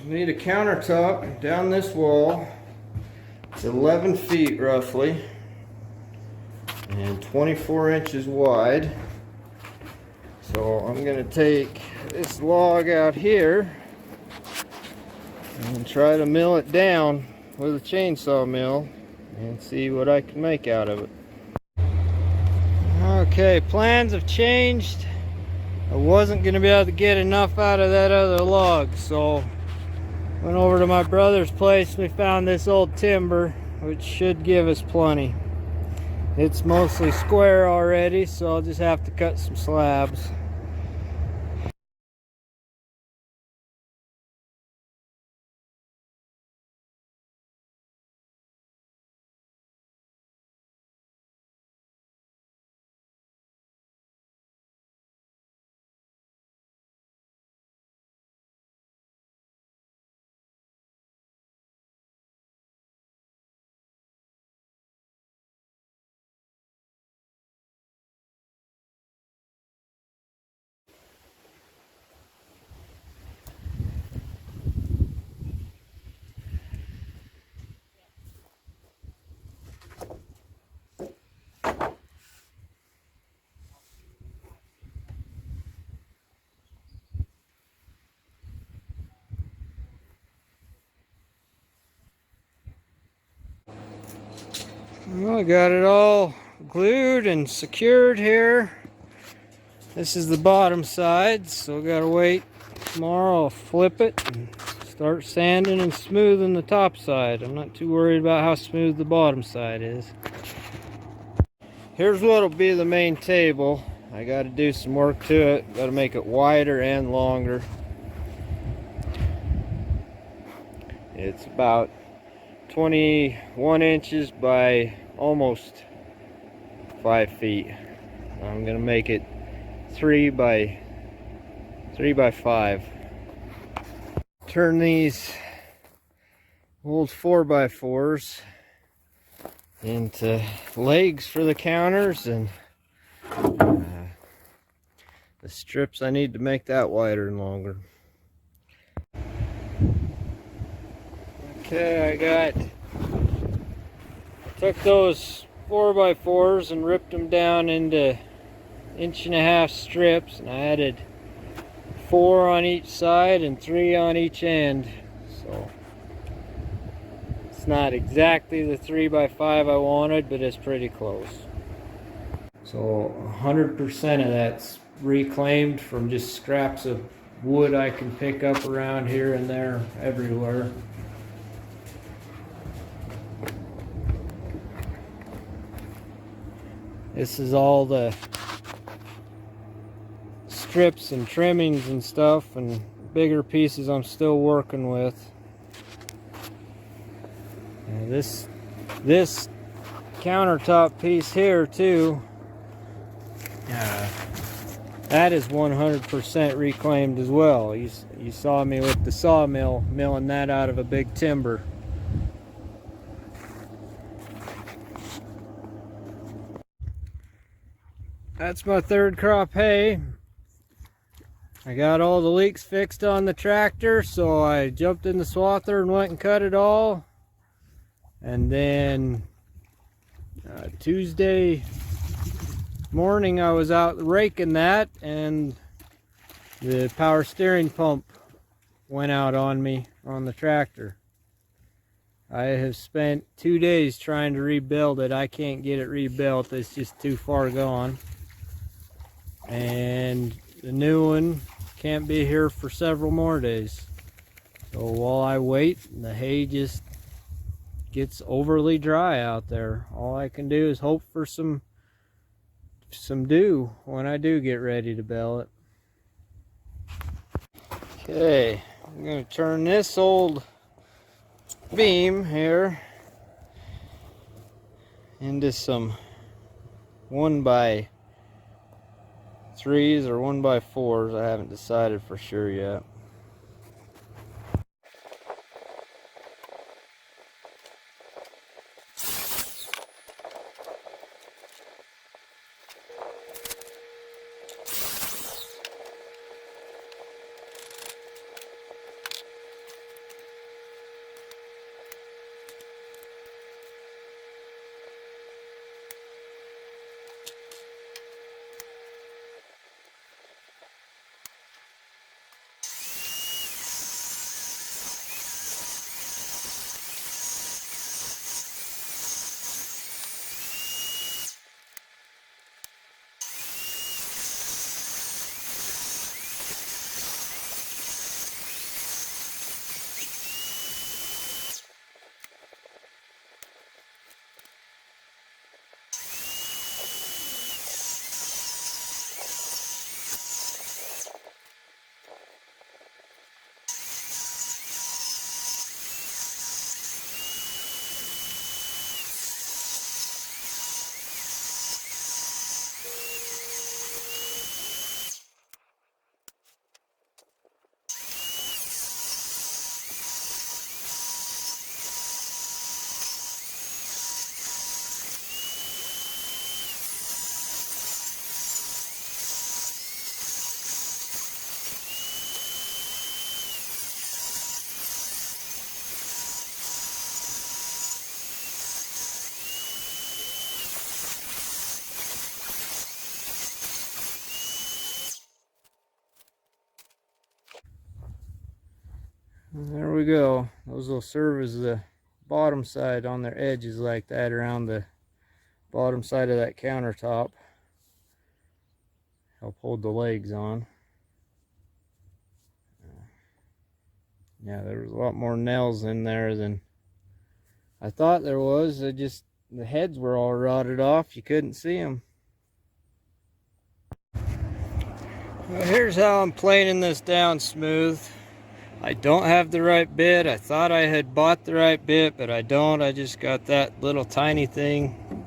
need a countertop down this wall. It's 11 feet roughly and 24 inches wide. So I'm going to take this log out here and try to mill it down with a chainsaw mill and see what I can make out of it. Okay, plans have changed. I wasn't going to be able to get enough out of that other log, so went over to my brother's place. We found this old timber, which should give us plenty. It's mostly square already, so I'll just have to cut some slabs. Well, I got it all glued and secured here. This is the bottom side, so I gotta wait. Tomorrow I'll flip it and start sanding and smoothing the top side. I'm not too worried about how smooth the bottom side is. Here's what'll be the main table. I gotta do some work to it. Gotta make it wider and longer. It's about 21 inches by almost 5 feet. I'm gonna make it 3 by 5. Turn these old 4x4s into legs for the counters, and the strips I need to make that wider and longer. Okay, I took those 4x4s and ripped them down into 1.5-inch strips, and I added 4 on each side and 3 on each end. So it's not exactly the 3x5 I wanted, but it's pretty close. So 100% of that's reclaimed from just scraps of wood I can pick up around here and there, everywhere. This is all the strips and trimmings and stuff, and bigger pieces I'm still working with. And this countertop piece here too, that is 100% reclaimed as well. You saw me with the sawmill milling that out of a big timber. That's my third crop hay. I got all the leaks fixed on the tractor, so I jumped in the swather and went and cut it all. And then Tuesday morning I was out raking that, and the power steering pump went out on me on the tractor. I have spent 2 days trying to rebuild it. I can't get it rebuilt. It's just too far gone. And the new one can't be here for several more days. So while I wait, the hay just gets overly dry out there. All I can do is hope for some dew when I do get ready to bale it. Okay, I'm going to turn this old beam here into some 1x3s or 1x4s. I haven't decided for sure yet. And there we go. Those will serve as the bottom side on their edges like that around the bottom side of that countertop. Help hold the legs on. Yeah, there was a lot more nails in there than I thought there was. The heads were all rotted off. You couldn't see them. Well, here's how I'm planing this down smooth. I don't have the right bit. I thought I had bought the right bit, but I don't. I just got that little tiny thing.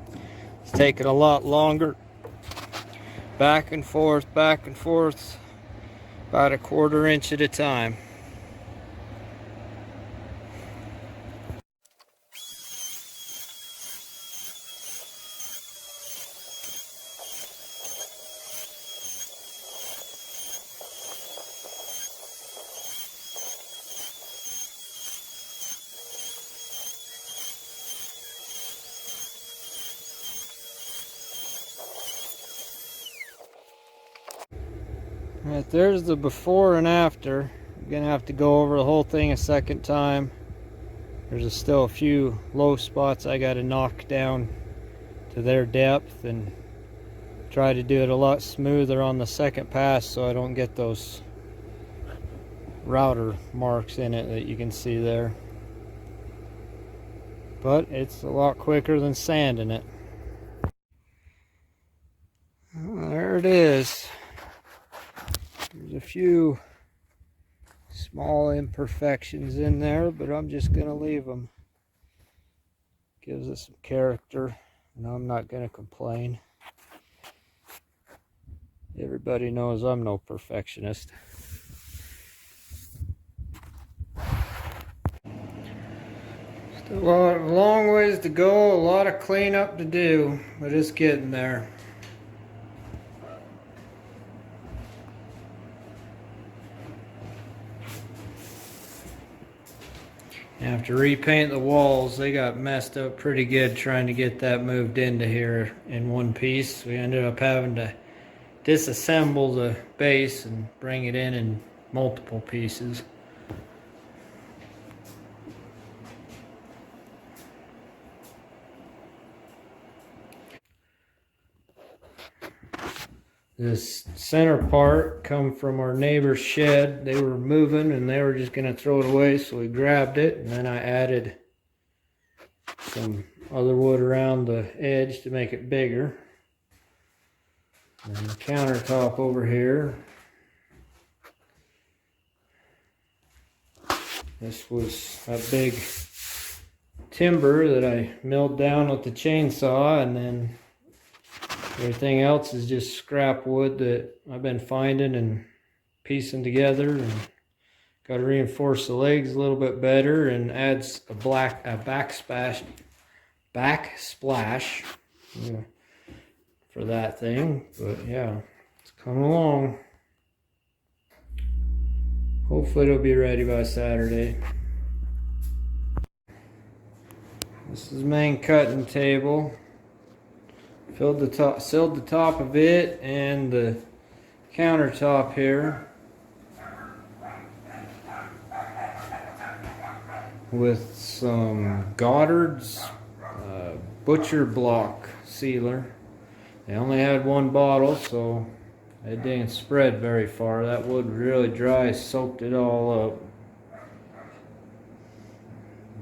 It's taking a lot longer. Back and forth, about a 1/4 inch at a time. Alright, there's the before and after. I'm gonna have to go over the whole thing a second time. There's still a few low spots I gotta knock down to their depth and try to do it a lot smoother on the second pass so I don't get those router marks in it that you can see there. But it's a lot quicker than sanding it. Well, there it is. There's a few small imperfections in there, but I'm just gonna leave them. Gives it some character, and I'm not gonna complain. Everybody knows I'm no perfectionist. Still a long ways to go, a lot of cleanup to do, but it's getting there. After repaint the walls, they got messed up pretty good trying to get that moved into here in one piece. We ended up having to disassemble the base and bring it in multiple pieces. This center part come from our neighbor's shed. They were moving and they were just gonna throw it away, so we grabbed it, and then I added some other wood around the edge to make it bigger. And the countertop over here. This was a big timber that I milled down with the chainsaw, and then everything else is just scrap wood that I've been finding and piecing together, and got to reinforce the legs a little bit better and adds a backsplash for that thing. But yeah, it's coming along. Hopefully it'll be ready by Saturday. This is the main cutting table. Sealed the top of it and the countertop here with some Goddard's butcher block sealer. They only had one bottle, so it didn't spread very far. That wood really dry, soaked it all up.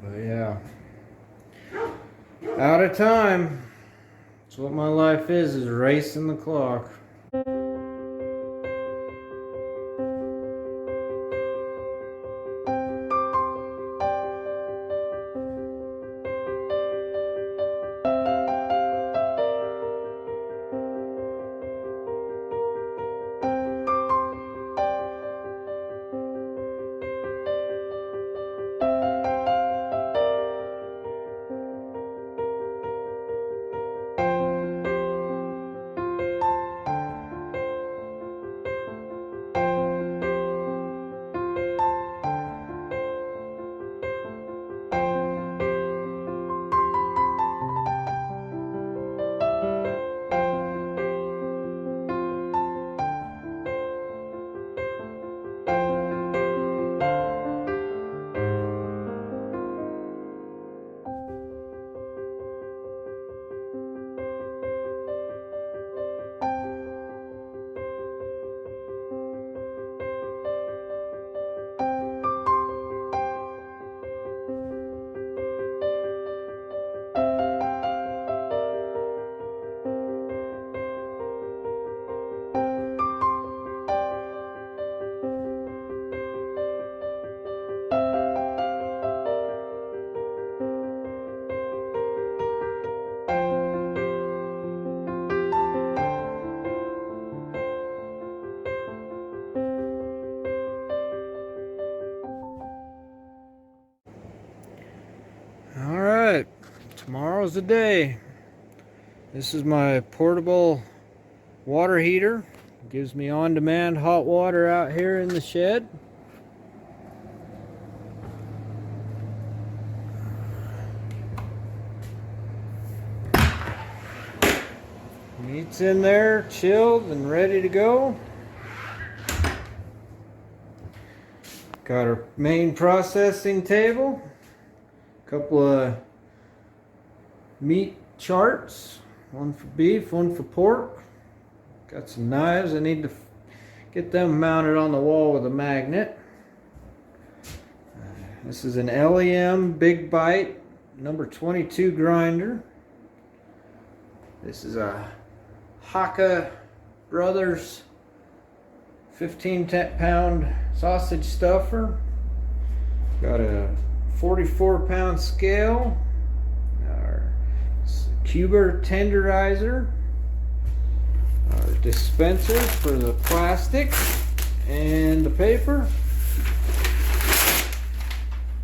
But yeah, out of time. That's what my life is racing the clock. Tomorrow's the day. This is my portable water heater. It gives me on-demand hot water out here in the shed. Meat's in there, chilled and ready to go. Got our main processing table. A couple of meat charts. One for beef, one for pork. Got some knives. I need to get them mounted on the wall with a magnet. This is an LEM Big Bite number 22 grinder. This is a Haka Brothers 15-pound sausage stuffer. Got a 44-pound scale. Our Cuber tenderizer. Our dispensers for the plastic and the paper.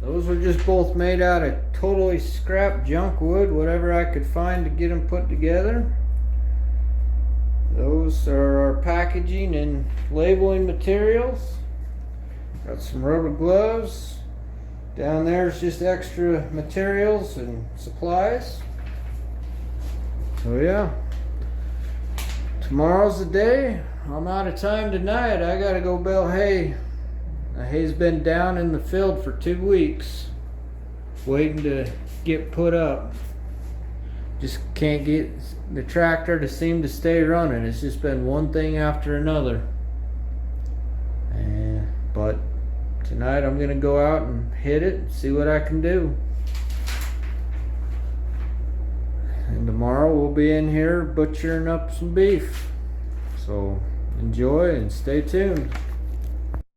Those were just both made out of totally scrap junk wood, whatever I could find to get them put together. Those are our packaging and labeling materials. Got some rubber gloves. Down there's just extra materials and supplies. So yeah, tomorrow's the day. I'm out of time tonight. I gotta go bale hay. The hay's been down in the field for 2 weeks, waiting to get put up. Just can't get the tractor to seem to stay running. It's just been one thing after another. But tonight I'm gonna go out and hit it, see what I can do. And tomorrow we'll be in here butchering up some beef. So enjoy and stay tuned.